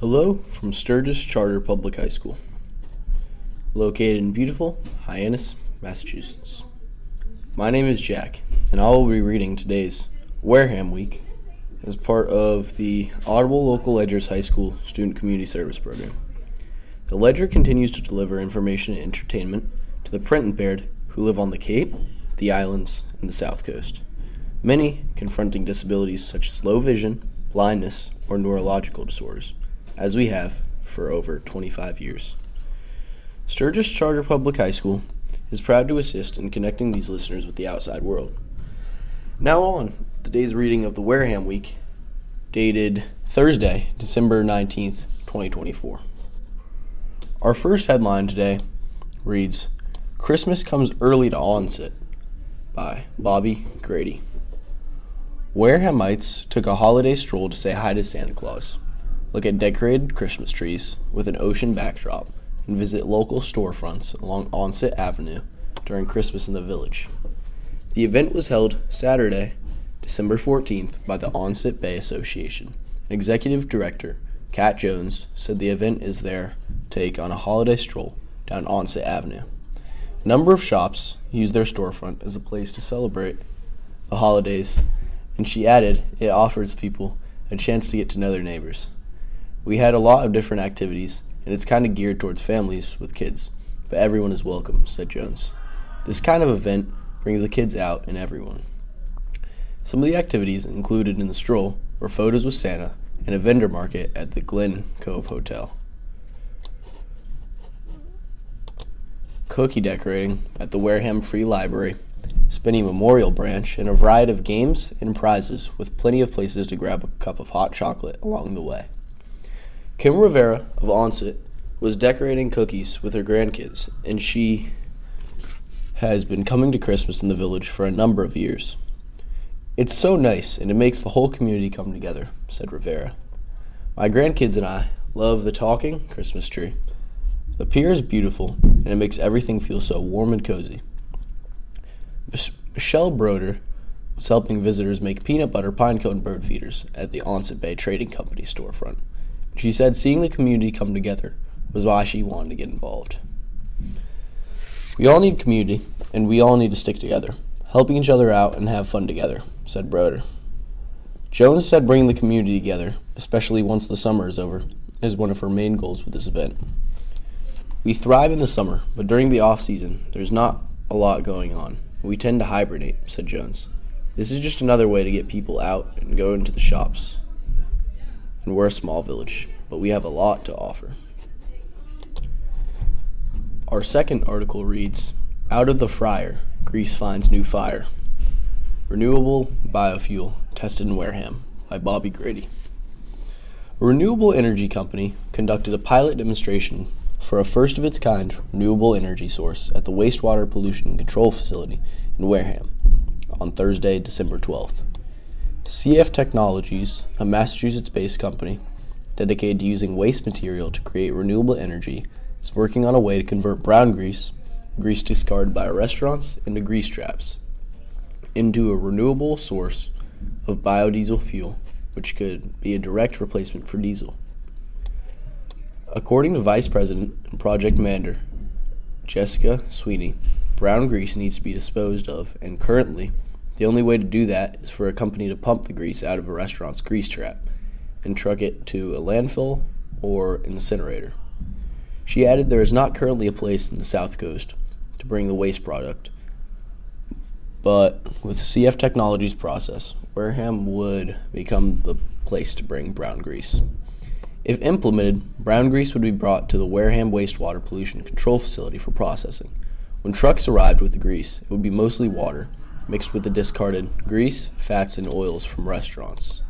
Hello from Sturgis Charter Public High School, located in beautiful Hyannis, Massachusetts. My name is Jack, and I will be reading today's Wareham Week as part of the Audible Local Ledger's High School Student Community Service Program. The Ledger continues to deliver information and entertainment to the print impaired who live on the Cape, the islands, and the South Coast, many confronting disabilities such as low vision, blindness, or neurological disorders, as we have for over 25 years. Sturgis Charter Public High School is proud to assist in connecting these listeners with the outside world. Now on today's reading of the Wareham Week, dated Thursday, December 19th, 2024. Our first headline today reads, "Christmas Comes Early to Onset" by Bobby Grady. Warehamites took a holiday stroll to say hi to Santa Claus, look at decorated Christmas trees with an ocean backdrop, and visit local storefronts along Onset Avenue during Christmas in the village. The event was held Saturday, December 14th by the Onset Bay Association. Executive Director Kat Jones said the event is their take on a holiday stroll down Onset Avenue. A number of shops use their storefront as a place to celebrate the holidays, and she added it offers people a chance to get to know their neighbors. "We had a lot of different activities, and it's kind of geared towards families with kids, but everyone is welcome," said Jones. "This kind of event brings the kids out and everyone." Some of the activities included in the stroll were photos with Santa and a vendor market at the Glen Cove Hotel, cookie decorating at the Wareham Free Library, spinning Memorial Branch, and a variety of games and prizes with plenty of places to grab a cup of hot chocolate along the way. Kim Rivera of Onset was decorating cookies with her grandkids, and she has been coming to Christmas in the village for a number of years. "It's so nice, and it makes the whole community come together," said Rivera. "My grandkids and I love the talking Christmas tree. The pier is beautiful, and it makes everything feel so warm and cozy." Michelle Broder was helping visitors make peanut butter pinecone bird feeders at the Onset Bay Trading Company storefront. She said seeing the community come together was why she wanted to get involved. "We all need community, and we all need to stick together, helping each other out and have fun together," said Broder. Jones said bringing the community together, especially once the summer is over, is one of her main goals with this event. "We thrive in the summer, but during the off-season, there's not a lot going on. We tend to hibernate," said Jones. "This is just another way to get people out and go into the shops. And we're a small village, but we have a lot to offer." Our second article reads, "Out of the Fryer, Greece Finds New Fire. Renewable Biofuel Tested in Wareham" by Bobby Grady. A renewable energy company conducted a pilot demonstration for a first-of-its-kind renewable energy source at the Wastewater Pollution Control Facility in Wareham on Thursday, December 12th. CF Technologies, a Massachusetts-based company dedicated to using waste material to create renewable energy, is working on a way to convert brown grease, grease discarded by restaurants into grease traps, into a renewable source of biodiesel fuel, which could be a direct replacement for diesel. According to Vice President and Project Manager Jessica Sweeney, brown grease needs to be disposed of, and currently, the only way to do that is for a company to pump the grease out of a restaurant's grease trap and truck it to a landfill or incinerator. She added there is not currently a place in the South Coast to bring the waste product, but with CF Technologies' process, Wareham would become the place to bring brown grease. If implemented, brown grease would be brought to the Wareham Wastewater Pollution Control Facility for processing. When trucks arrived with the grease, it would be mostly water, mixed with the discarded grease, fats, and oils from restaurants.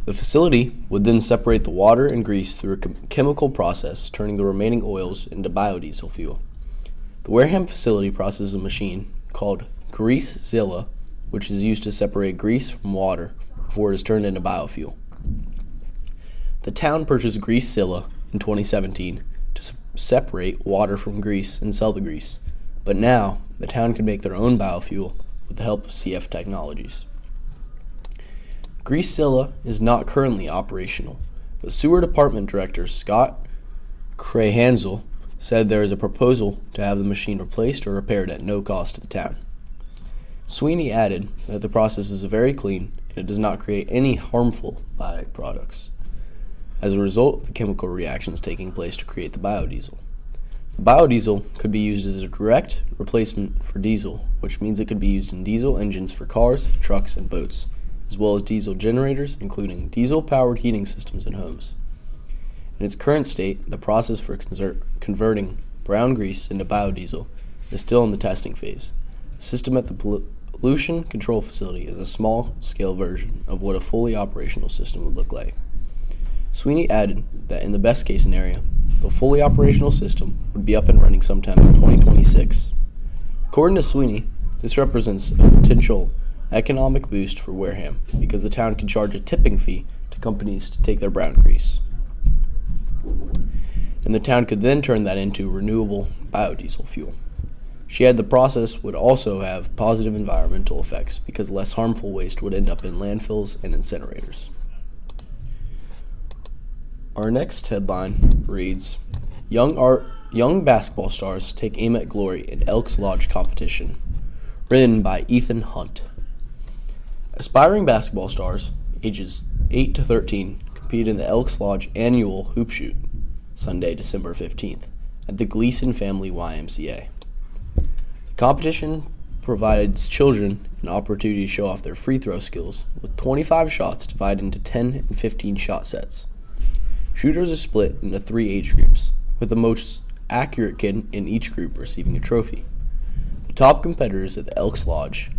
The facility would then separate the water and grease through a chemical process, turning the remaining oils into biodiesel fuel. The Wareham facility processes a machine called Greasezilla, which is used to separate grease from water before it is turned into biofuel. The town purchased Greasezilla in 2017 to separate water from grease and sell the grease, but now the town can make their own biofuel with the help of CF Technologies. Greasezilla is not currently operational, but Sewer Department Director Scott Crahansel said there is a proposal to have the machine replaced or repaired at no cost to the town. Sweeney added that the process is very clean and it does not create any harmful byproducts as a result of the chemical reactions taking place to create the biodiesel. The biodiesel could be used as a direct replacement for diesel, which means it could be used in diesel engines for cars, trucks, and boats, as well as diesel generators, including diesel-powered heating systems in homes. In its current state, the process for converting brown grease into biodiesel is still in the testing phase. The system at the Pollution Control Facility is a small-scale version of what a fully operational system would look like. Sweeney added that in the best-case scenario, the fully operational system would be up and running sometime in 2026. According to Sweeney, this represents a potential economic boost for Wareham because the town could charge a tipping fee to companies to take their brown grease. And the town could then turn that into renewable biodiesel fuel. She added the process would also have positive environmental effects because less harmful waste would end up in landfills and incinerators. Our next headline reads, Young basketball stars take aim at glory in Elks Lodge competition, written by Ethan Hunt. Aspiring basketball stars, ages 8 to 13, compete in the Elks Lodge annual hoop shoot, Sunday, December 15th, at the Gleason Family YMCA. The competition provides children an opportunity to show off their free throw skills with 25 shots divided into 10 and 15 shot sets. Shooters are split into 3 age groups, with the most accurate kid in each group receiving a trophy. The top competitors at the Elks Lodge,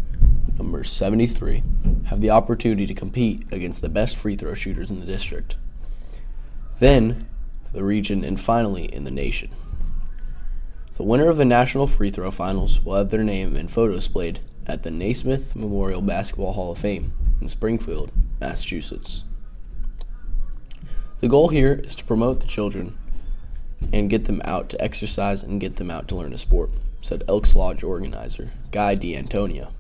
number 73, have the opportunity to compete against the best free throw shooters in the district, then the region, and finally in the nation. The winner of the National Free Throw Finals will have their name and photo displayed at the Naismith Memorial Basketball Hall of Fame in Springfield, Massachusetts. The goal here is to promote the children and get them out to exercise and get them out to learn a sport, said Elks Lodge organizer Guy D'Antonio.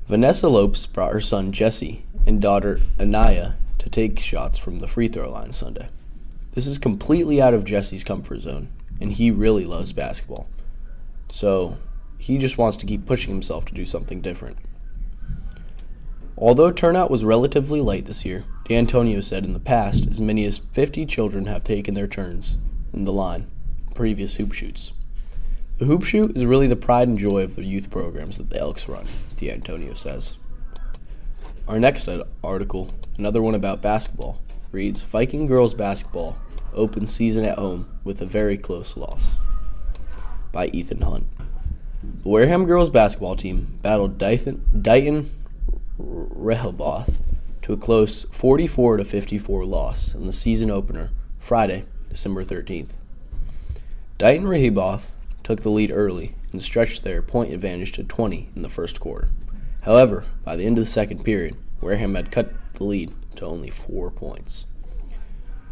Vanessa Lopes brought her son Jesse and daughter Anaya to take shots from the free throw line Sunday. This is completely out of Jesse's comfort zone, and he really loves basketball. So he just wants to keep pushing himself to do something different. Although turnout was relatively light this year, D'Antonio said in the past as many as 50 children have taken their turns in the line in previous hoop shoots. The hoop shoot is really the pride and joy of the youth programs that the Elks run, D'Antonio says. Our next article, another one about basketball, reads, Viking girls basketball opens season at home with a very close loss, by Ethan Hunt. The Wareham girls basketball team battled Dighton Rehoboth to a close 44-54 loss in the season opener Friday, December 13th. Dighton Rehoboth took the lead early and stretched their point advantage to 20 in the first quarter. However, by the end of the second period, Wareham had cut the lead to only 4 points.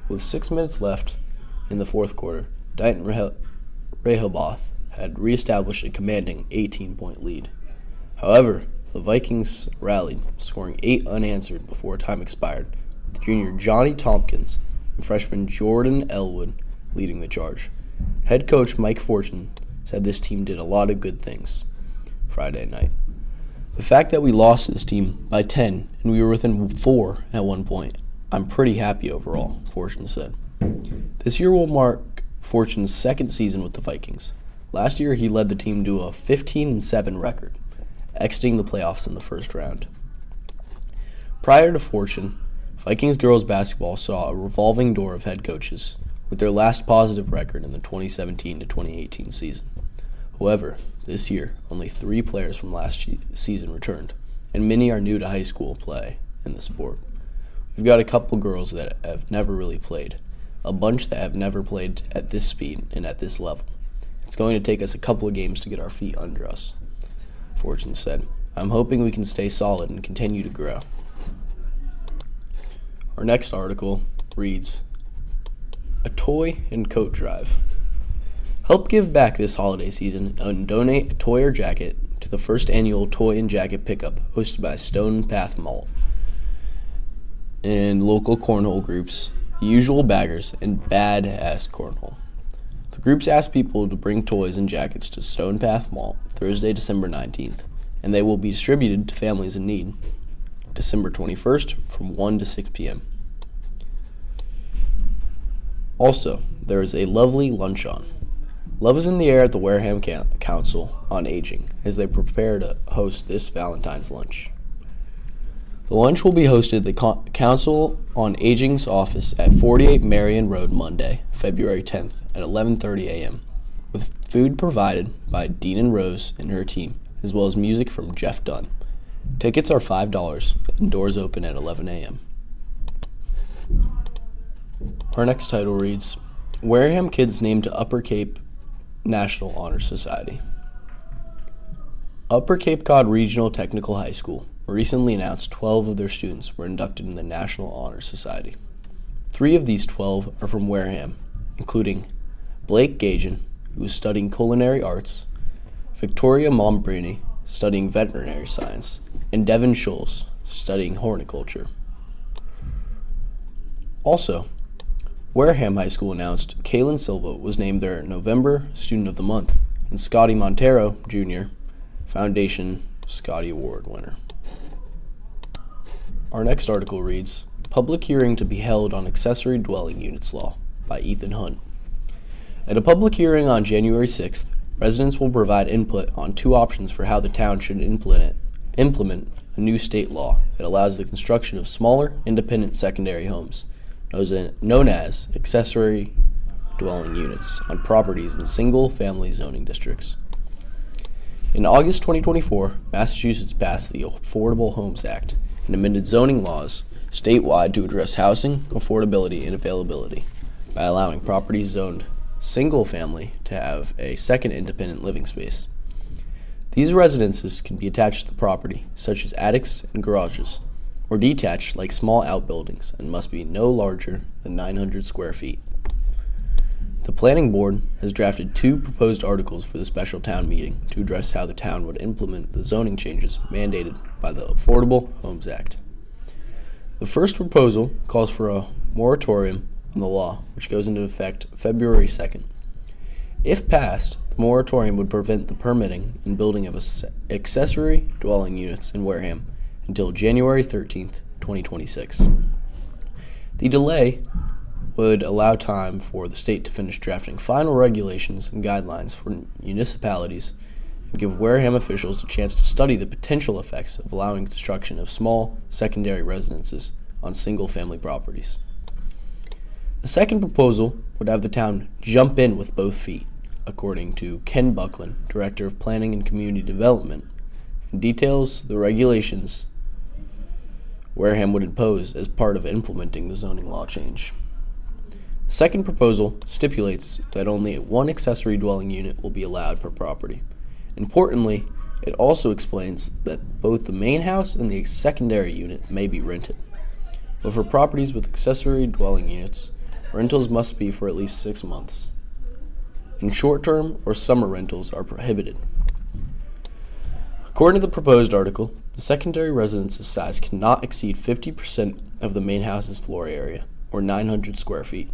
With 6 minutes left in the fourth quarter, Dighton Rehoboth had reestablished a commanding 18-point lead. However, the Vikings rallied, scoring 8 unanswered before time expired, with junior Johnny Tompkins and freshman Jordan Elwood leading the charge. Head coach Mike Fortune said this team did a lot of good things Friday night. The fact that we lost to this team by 10 and we were within 4 at one point, I'm pretty happy overall, Fortune said. This year will mark Fortune's second season with the Vikings. Last year he led the team to a 15-7 record, exiting the playoffs in the first round. Prior to Fortune, Vikings girls basketball saw a revolving door of head coaches, with their last positive record in the 2017-2018 season. However, this year, only 3 players from last season returned, and many are new to high school play in the sport. We've got a couple girls that have never really played, a bunch that have never played at this speed and at this level. It's going to take us a couple of games to get our feet under us, Fortune said. I'm hoping we can stay solid and continue to grow. Our next article reads, A Toy and Coat Drive. Help give back this holiday season and donate a toy or jacket to the first annual Toy and Jacket Pickup hosted by Stone Path Malt and local cornhole groups, the Usual Baggers, and Badass Cornhole. The groups asked people to bring toys and jackets to Stone Path Malt Thursday, December 19th, and they will be distributed to families in need December 21st from 1 to 6 p.m. Also, there is a lovely luncheon. Love is in the air at the Wareham Council on Aging as they prepare to host this Valentine's lunch. The lunch will be hosted at the Council on Aging's office at 48 Marion Road Monday, February 10th at 11:30 a.m., with food provided by Dean and Rose and her team, as well as music from Jeff Dunn. Tickets are $5 and doors open at 11 a.m. Our next title reads, Wareham Kids Named to Upper Cape National Honor Society. Upper Cape Cod Regional Technical High School recently announced 12 of their students were inducted in the National Honor Society. 3 of these 12 are from Wareham, including Blake Gajan, who is studying culinary arts, Victoria Mombrini, studying veterinary science, and Devin Schulz, studying horticulture. Also, Wareham High School announced Kaylin Silva was named their November Student of the Month, and Scotty Montero, Jr., Foundation Scotty Award winner. Our next article reads, Public Hearing to be held on Accessory Dwelling Units Law by Ethan Hunt. At a public hearing on January 6th, residents will provide input on 2 options for how the town should implement a new state law that allows the construction of smaller, independent secondary homes, known as accessory dwelling units, on properties in single-family zoning districts. In August 2024, Massachusetts passed the Affordable Homes Act and amended zoning laws statewide to address housing, affordability, and availability by allowing properties zoned single-family to have a second independent living space. These residences can be attached to the property, such as attics and garages, or detached like small outbuildings and must be no larger than 900 square feet. The Planning Board has drafted 2 proposed articles for the special town meeting to address how the town would implement the zoning changes mandated by the Affordable Homes Act. The first proposal calls for a moratorium on the law, which goes into effect February 2nd. If passed, the moratorium would prevent the permitting and building of accessory dwelling units in Wareham until January 13th, 2026. The delay would allow time for the state to finish drafting final regulations and guidelines for municipalities and give Wareham officials a chance to study the potential effects of allowing construction of small secondary residences on single-family properties. The second proposal would have the town jump in with both feet, according to Ken Buckland, Director of Planning and Community Development, and details the regulations Wareham would impose as part of implementing the zoning law change. The second proposal stipulates that only 1 accessory dwelling unit will be allowed per property. Importantly, it also explains that both the main house and the secondary unit may be rented. But for properties with accessory dwelling units, rentals must be for at least 6 months, and short-term or summer rentals are prohibited. According to the proposed article, the secondary residence's size cannot exceed 50% of the main house's floor area, or 900 square feet.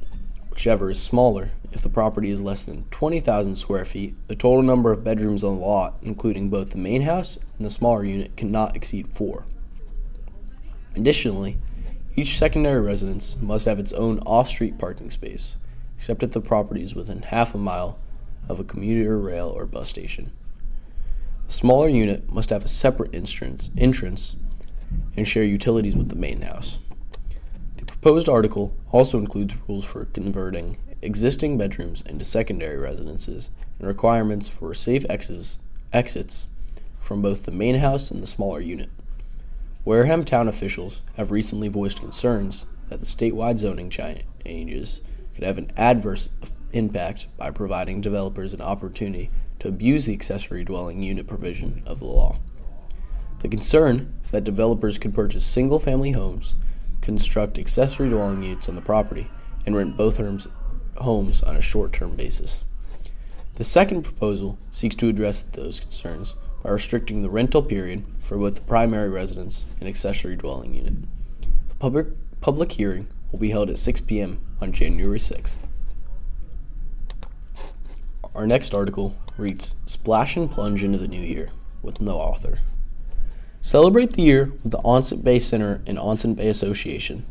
Whichever is smaller. If the property is less than 20,000 square feet, the total number of bedrooms on the lot, including both the main house and the smaller unit, cannot exceed 4. Additionally, each secondary residence must have its own off-street parking space, except if the property is within half a mile of a commuter rail or bus station. The smaller unit must have a separate entrance and share utilities with the main house. The proposed article also includes rules for converting existing bedrooms into secondary residences and requirements for safe exits from both the main house and the smaller unit. Wareham town officials have recently voiced concerns that the statewide zoning changes could have an adverse impact by providing developers an opportunity to abuse the accessory dwelling unit provision of the law. The concern is that developers could purchase single-family homes, construct accessory dwelling units on the property, and rent both homes on a short-term basis. The second proposal seeks to address those concerns by restricting the rental period for both the primary residence and accessory dwelling unit. The public hearing will be held at 6 p.m. on January 6th. Our next article reads, Splash and Plunge into the New Year, with no author. Celebrate the year with the Onset Bay Center and Onset Bay Association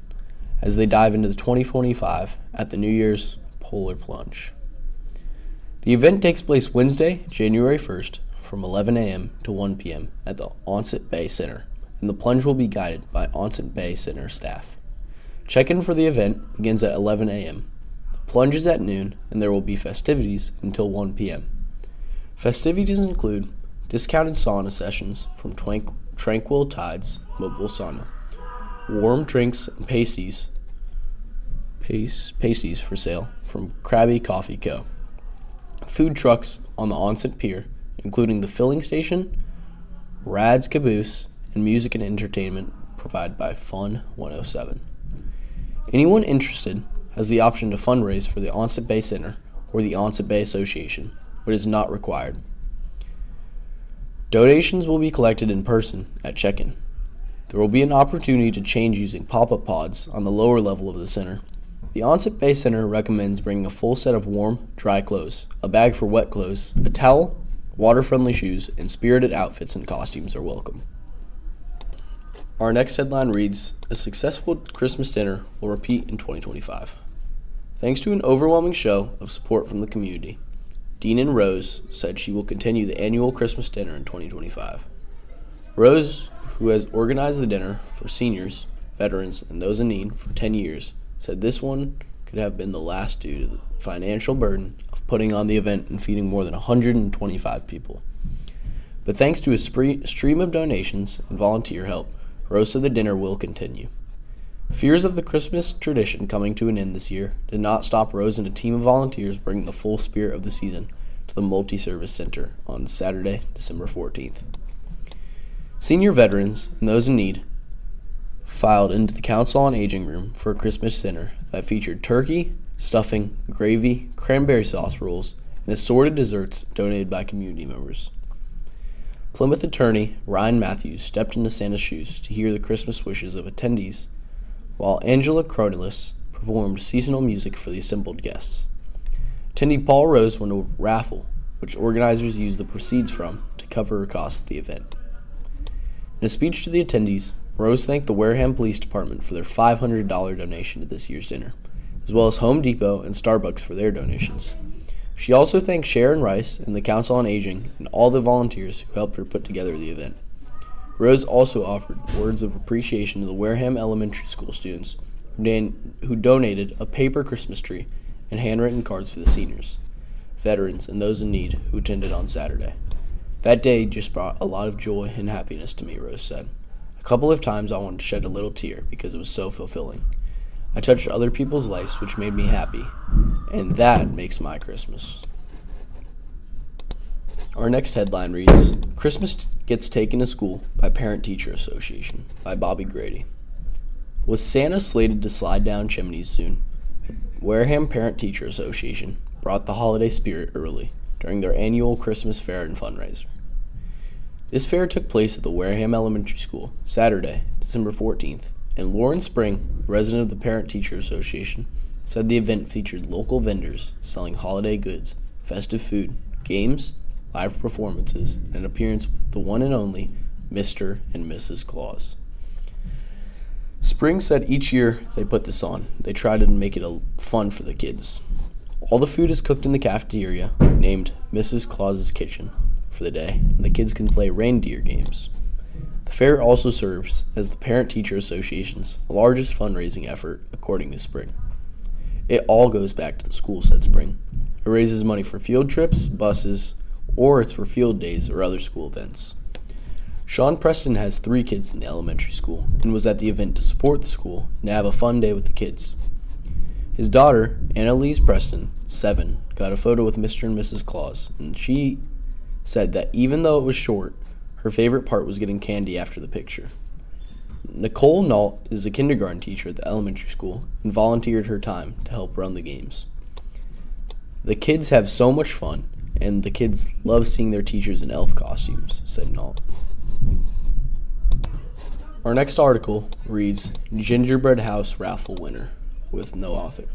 as they dive into the 2025 at the New Year's Polar Plunge. The event takes place Wednesday, January 1st from 11 a.m. to 1 p.m. at the Onset Bay Center, and the plunge will be guided by Onset Bay Center staff. Check-in for the event begins at 11 a.m. The plunge is at noon, and there will be festivities until 1 p.m. Festivities include discounted sauna sessions from Tranquil Tides Mobile Sauna, warm drinks and pasties for sale from Krabby Coffee Co., food trucks on the Onset Pier, including the filling station, Rad's Caboose, and music and entertainment provided by Fun 107. Anyone interested has the option to fundraise for the Onset Bay Center or the Onset Bay Association, but is not required. Donations will be collected in person at check-in. There will be an opportunity to change using pop-up pods on the lower level of the center. The Onset Bay Center recommends bringing a full set of warm, dry clothes, a bag for wet clothes, a towel, water-friendly shoes, and spirited outfits and costumes are welcome. Our next headline reads, A successful Christmas dinner will repeat in 2025. Thanks to an overwhelming show of support from the community, Dean and Rose said she will continue the annual Christmas dinner in 2025. Rose, who has organized the dinner for seniors, veterans, and those in need for 10 years, said this one could have been the last due to the financial burden of putting on the event and feeding more than 125 people. But thanks to a stream of donations and volunteer help, Rose said the dinner will continue. Fears of the Christmas tradition coming to an end this year did not stop Rose and a team of volunteers bringing the full spirit of the season to the Multi-Service Center on Saturday, December 14th. Senior veterans and those in need filed into the Council on Aging room for a Christmas dinner that featured turkey, stuffing, gravy, cranberry sauce rolls, and assorted desserts donated by community members. Plymouth attorney Ryan Matthews stepped into Santa's shoes to hear the Christmas wishes of attendees, while Angela Cronellis performed seasonal music for the assembled guests. Attendee Paul Rose won a raffle, which organizers used the proceeds from to cover her costs at the event. In a speech to the attendees, Rose thanked the Wareham Police Department for their $500 donation to this year's dinner, as well as Home Depot and Starbucks for their donations. She also thanked Sharon Rice and the Council on Aging and all the volunteers who helped her put together the event. Rose also offered words of appreciation to the Wareham Elementary School students who donated a paper Christmas tree and handwritten cards for the seniors, veterans, and those in need who attended on Saturday. That day just brought a lot of joy and happiness to me, Rose said. A couple of times I wanted to shed a little tear because it was so fulfilling. I touched other people's lives, which made me happy, and that makes my Christmas. Our next headline reads, Christmas Gets Taken to School by Parent-Teacher Association by Bobby Grady. Was Santa slated to slide down chimneys soon? The Wareham Parent-Teacher Association brought the holiday spirit early during their annual Christmas fair and fundraiser. This fair took place at the Wareham Elementary School Saturday, December 14th, and Lauren Spring, resident of the Parent-Teacher Association, said the event featured local vendors selling holiday goods, festive food, games, live performances, and an appearance with the one and only Mr. and Mrs. Claus. Spring said each year they put this on, they try to make it fun for the kids. All the food is cooked in the cafeteria, named Mrs. Claus's Kitchen, for the day, and the kids can play reindeer games. The fair also serves as the Parent-Teacher Association's largest fundraising effort, according to Spring. It all goes back to the school, said Spring. It raises money for field trips, buses, or it's for field days or other school events. Sean Preston has 3 kids in the elementary school and was at the event to support the school and to have a fun day with the kids. His daughter, Annalise Preston, 7, got a photo with Mr. and Mrs. Claus, and she said that even though it was short, her favorite part was getting candy after the picture. Nicole Nault is a kindergarten teacher at the elementary school and volunteered her time to help run the games. The kids have so much fun, and the kids love seeing their teachers in elf costumes, said Nault. Our next article reads, Gingerbread House Raffle Winner, with no author.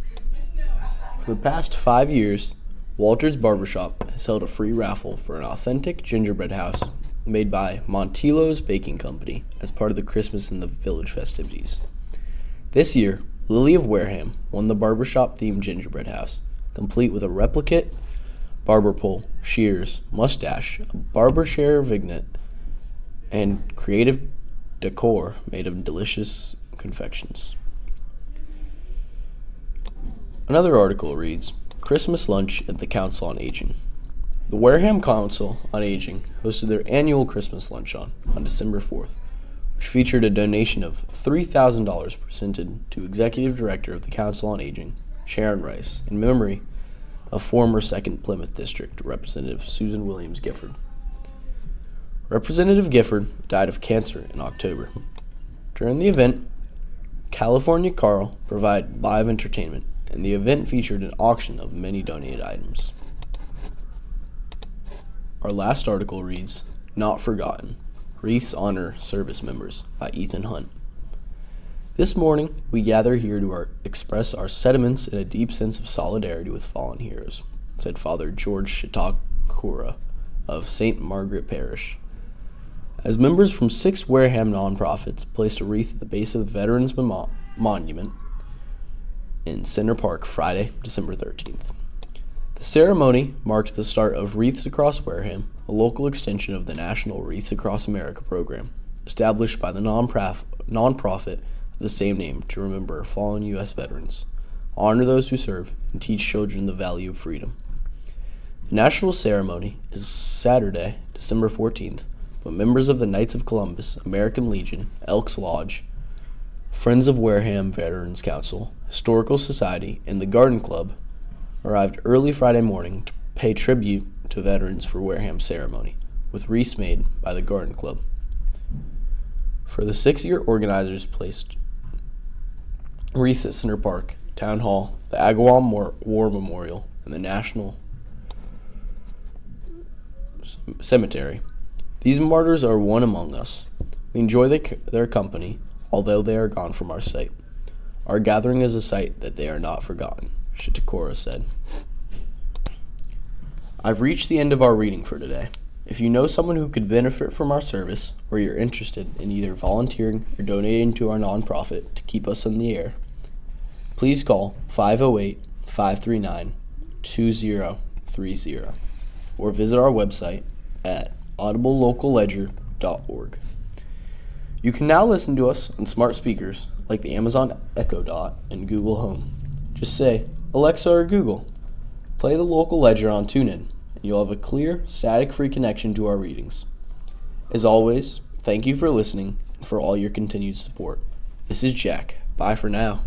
For the past 5 years, Walter's Barbershop has held a free raffle for an authentic gingerbread house made by Montilo's Baking Company as part of the Christmas in the Village festivities. This year, Lily of Wareham won the barbershop-themed gingerbread house, complete with a replicate barber pole, shears, mustache, a barber chair vignette, and creative decor made of delicious confections. Another article reads, Christmas Lunch at the Council on Aging. The Wareham Council on Aging hosted their annual Christmas lunch on December 4th, which featured a donation of $3,000 presented to Executive Director of the Council on Aging, Sharon Rice, in memory of former 2nd Plymouth District Representative Susan Williams Gifford. Representative Gifford died of cancer in October. During the event, California Carl provided live entertainment, and the event featured an auction of many donated items. Our last article reads, Not Forgotten, Wreaths Honor Service Members by Ethan Hunt. This morning, we gather here to express our sentiments and a deep sense of solidarity with fallen heroes, said Father George Shitakura of St. Margaret Parish. As members from 6 Wareham nonprofits placed a wreath at the base of the Veterans Monument in Center Park Friday, December 13th. The ceremony marked the start of Wreaths Across Wareham, a local extension of the National Wreaths Across America program, established by the nonprofit of the same name to remember fallen U.S. veterans, honor those who serve, and teach children the value of freedom. The national ceremony is Saturday, December 14th, but members of the Knights of Columbus, American Legion, Elks Lodge, Friends of Wareham Veterans Council, Historical Society, and the Garden Club arrived early Friday morning to pay tribute to veterans for Wareham's ceremony, with wreaths made by the Garden Club. For the 6-year organizers placed wreaths at Center Park, Town Hall, the Agawam War Memorial, and the National Cemetery. These martyrs are one among us. We enjoy their company, although they are gone from our sight. Our gathering is a sight that they are not forgotten, Shitakura said. I've reached the end of our reading for today. If you know someone who could benefit from our service, or you're interested in either volunteering or donating to our nonprofit to keep us in the air, please call 508-539-2030 or visit our website at audiblelocalledger.org. You can now listen to us on smart speakers like the Amazon Echo Dot and Google Home. Just say, Alexa or Google, play the local ledger on TuneIn, and you'll have a clear, static-free connection to our readings. As always, thank you for listening and for all your continued support. This is Jack. Bye for now.